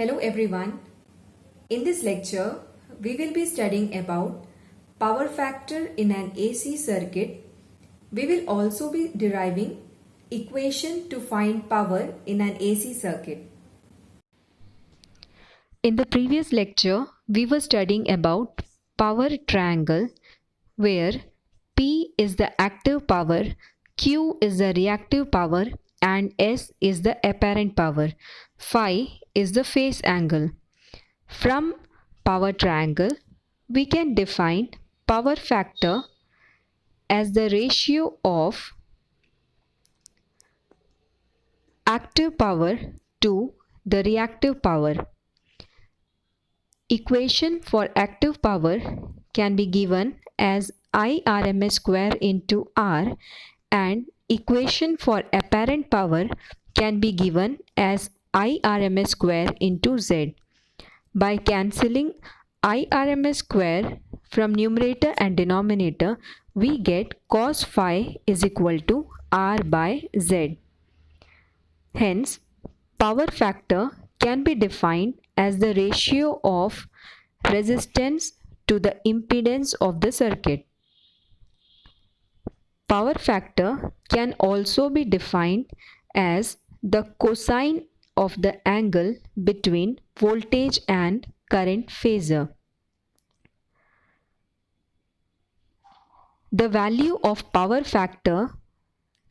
Hello everyone. In this lecture, we will be studying about power factor in an AC circuit. We will also be deriving equation to find power in an AC circuit. In the previous lecture, we were studying about power triangle where P is the active power, Q is the reactive power and S is the apparent power. Phi is the phase angle. From power triangle, we can define power factor as the ratio of active power to the reactive power. Equation for active power can be given as IRMS square into R, and equation for apparent power can be given as IRMS square into Z. By cancelling IRMS square from numerator and denominator, we get cos phi is equal to R by Z. Hence, power factor can be defined as the ratio of resistance to the impedance of the circuit. Power factor can also be defined as the cosine of the angle between voltage and current phasor. The value of power factor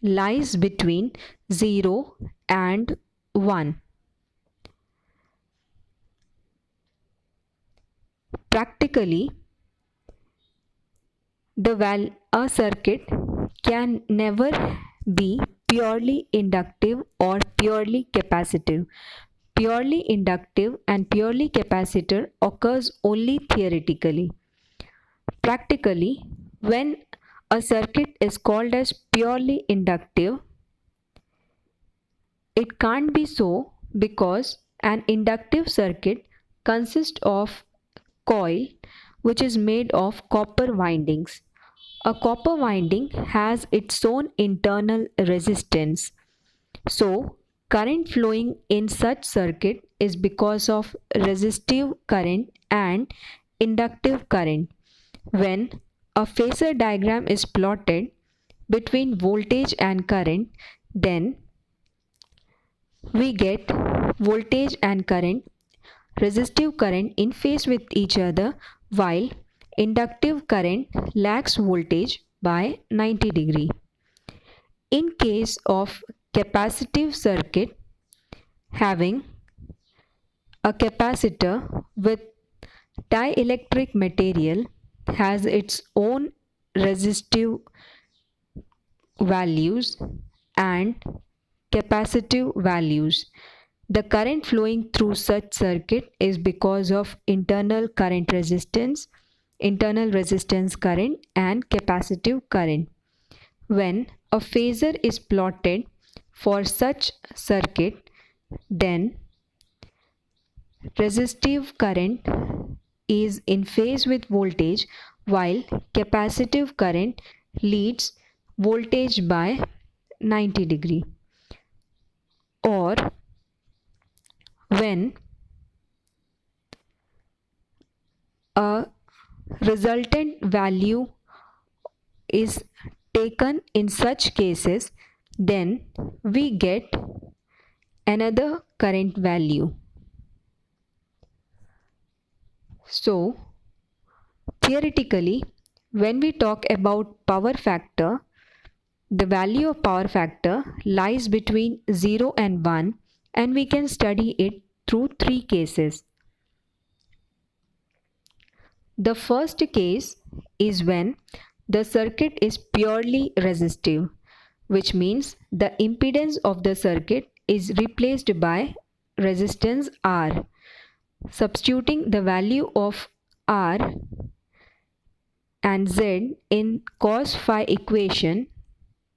lies between 0 and 1. Practically, a circuit can never be purely inductive or purely capacitive. Purely inductive and purely capacitor occurs only theoretically. Practically, when a circuit is called as purely inductive, it can't be so because an inductive circuit consists of coil which is made of copper windings. A copper winding has its own internal resistance. So, current flowing in such circuit is because of resistive current and inductive current. When a phasor diagram is plotted between voltage and current, then we get voltage and current, resistive current in phase with each other, while inductive current lags voltage by 90 degree. In case of capacitive circuit having a capacitor with dielectric material has its own resistive values and capacitive values. The current flowing through such circuit is because of internal current resistance, internal resistance current and capacitive current. When a phasor is plotted for such circuit, then resistive current is in phase with voltage while capacitive current leads voltage by 90 degree. Or when a resultant value is taken in such cases, then we get another current value. So, theoretically, when we talk about power factor, the value of power factor lies between 0 and 1, and we can study it through three cases. The first case is when the circuit is purely resistive, which means the impedance of the circuit is replaced by resistance R. Substituting the value of R and Z in cos phi equation,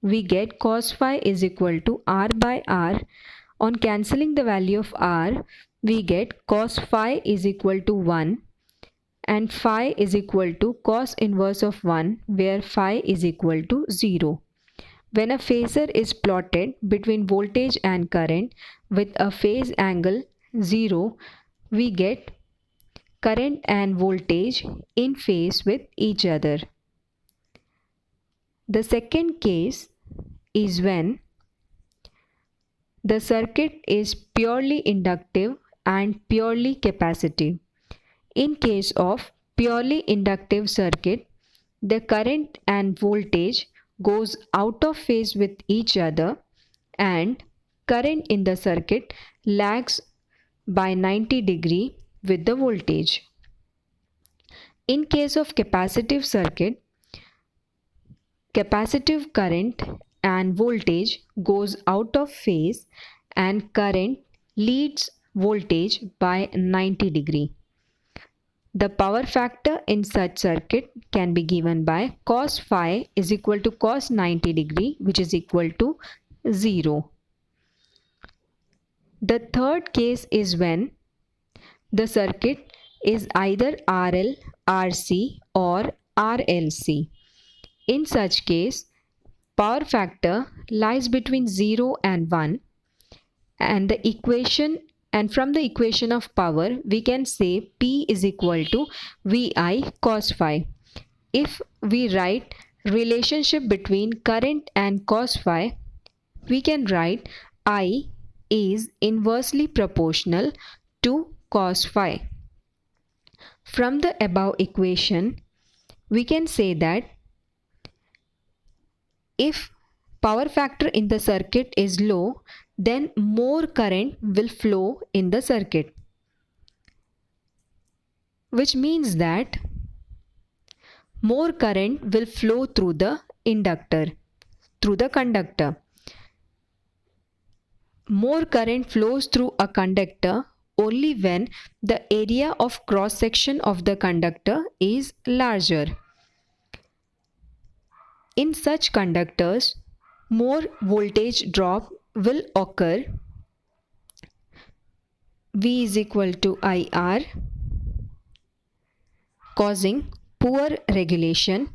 we get cos phi is equal to R by R. On cancelling the value of R, we get cos phi is equal to 1 and phi is equal to cos inverse of 1, where phi is equal to 0. When a phasor is plotted between voltage and current with a phase angle 0, we get current and voltage in phase with each other. The second case is when the circuit is purely inductive and purely capacitive. In case of purely inductive circuit, the current and voltage goes out of phase with each other and current in the circuit lags by 90 degree with the voltage. In case of capacitive circuit, capacitive current and voltage goes out of phase and current leads voltage by 90 degree. The power factor in such circuit can be given by cos phi is equal to cos 90 degree, which is equal to 0. The third case is when the circuit is either RL, RC or RLC. In such case, power factor lies between 0 and 1, and from the equation of power we can say P is equal to VI cos phi. If we write relationship between current and cos phi, we can write I is inversely proportional to cos phi. From the above equation, we can say that if power factor in the circuit is low, then more current will flow in the circuit, which means that more current will flow through the conductor. More current flows through a conductor only when the area of cross section of the conductor is larger. In such conductors, more voltage drop will occur. V is equal to IR, causing poor regulation,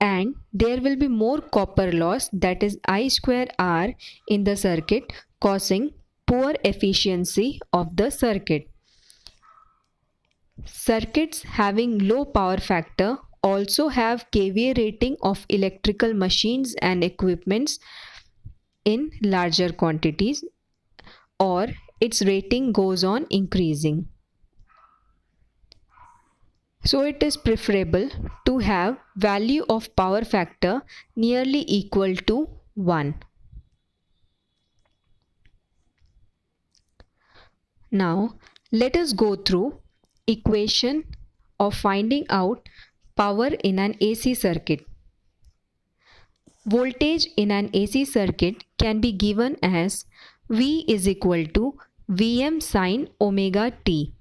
and there will be more copper loss, that is I square R, in the circuit, causing poor efficiency of the circuit. Circuits having low power factor also have KVA rating of electrical machines and equipments in larger quantities, or its rating goes on increasing. So it is preferable to have value of power factor nearly equal to 1. Now let us go through equation of finding out power in an AC circuit. Voltage in an AC circuit can be given as V is equal to Vm sin omega t.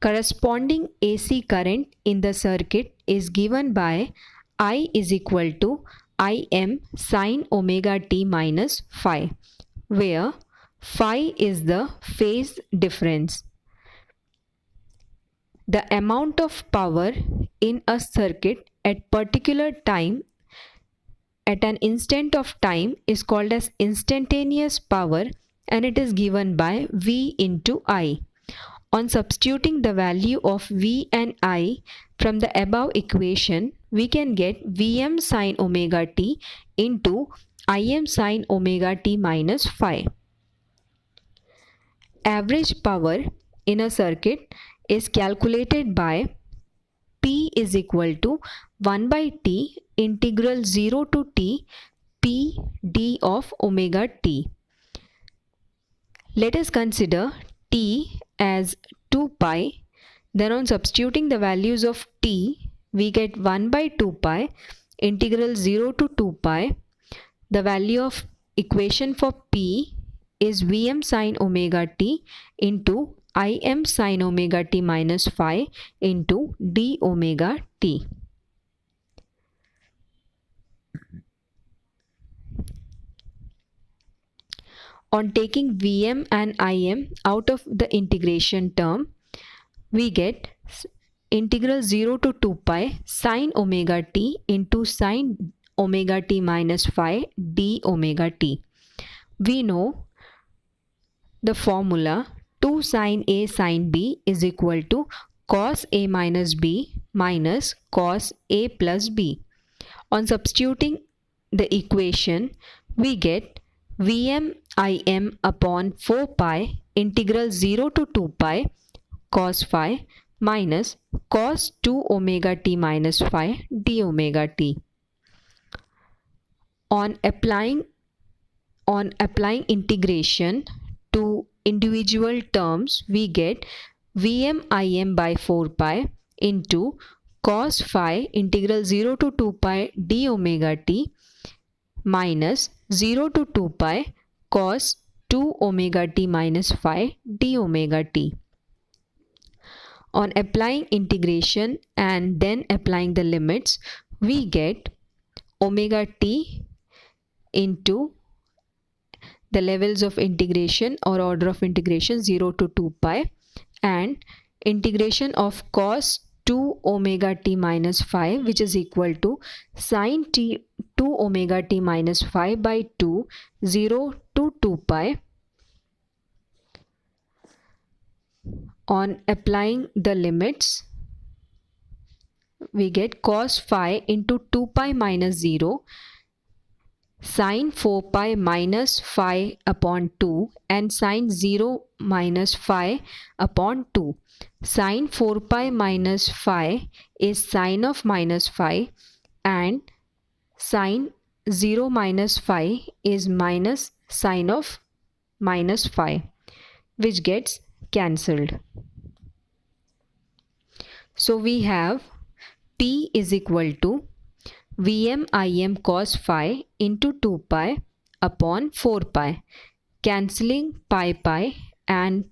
Corresponding AC current in the circuit is given by I is equal to Im sin omega t minus phi, where phi is the phase difference. The amount of power in a circuit at particular time, at an instant of time, is called as instantaneous power, and it is given by V into I. On substituting the value of V and I from the above equation, we can get Vm sin omega t into Im sin omega t minus phi. Average power in a circuit is calculated by P is equal to 1 by T integral 0 to T P d of omega t. Let us consider T as 2 pi. Then on substituting the values of T, we get 1 by 2 pi integral 0 to 2 pi. The value of equation for P is Vm sin omega t into Im sin omega t minus phi into d omega t. On taking Vm and Im out of the integration term, we get integral 0 to 2 pi sin omega t into sin omega t minus phi d omega t. We know the formula. To 2 sine A sine B is equal to cos A minus B minus cos A plus B. On substituting the equation, we get Vm Im upon 4 pi integral 0 to 2 pi cos phi minus cos 2 omega t minus phi d omega t. On applying integration to individual terms, we get Vm Im by 4 pi into cos phi integral 0 to 2 pi d omega t minus 0 to 2 pi cos 2 omega t minus phi d omega t. On applying integration and then applying the limits, we get omega t into the levels of integration or order of integration 0 to 2 pi and integration of cos 2 omega t minus phi, which is equal to sin t 2 omega t minus phi by 2 0 to 2 pi. On applying the limits, we get cos phi into 2 pi minus 0 sin 4 pi minus phi upon 2 and sin 0 minus phi upon 2. Sin 4 pi minus phi is sin of minus phi and sin 0 minus phi is minus sin of minus phi, which gets cancelled. So we have P is equal to Vm Im cos phi into 2 pi upon 4 pi. Cancelling pi and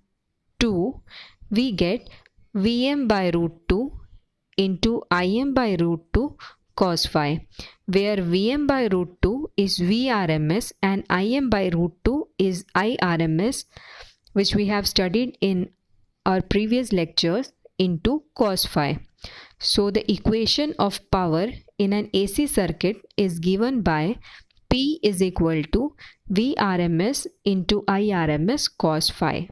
2, we get Vm by root 2 into Im by root 2 cos phi, where Vm by root 2 is Vrms and Im by root 2 is Irms, which we have studied in our previous lectures, into cos phi. So the equation of power in an AC circuit is given by P is equal to Vrms into Irms cos phi.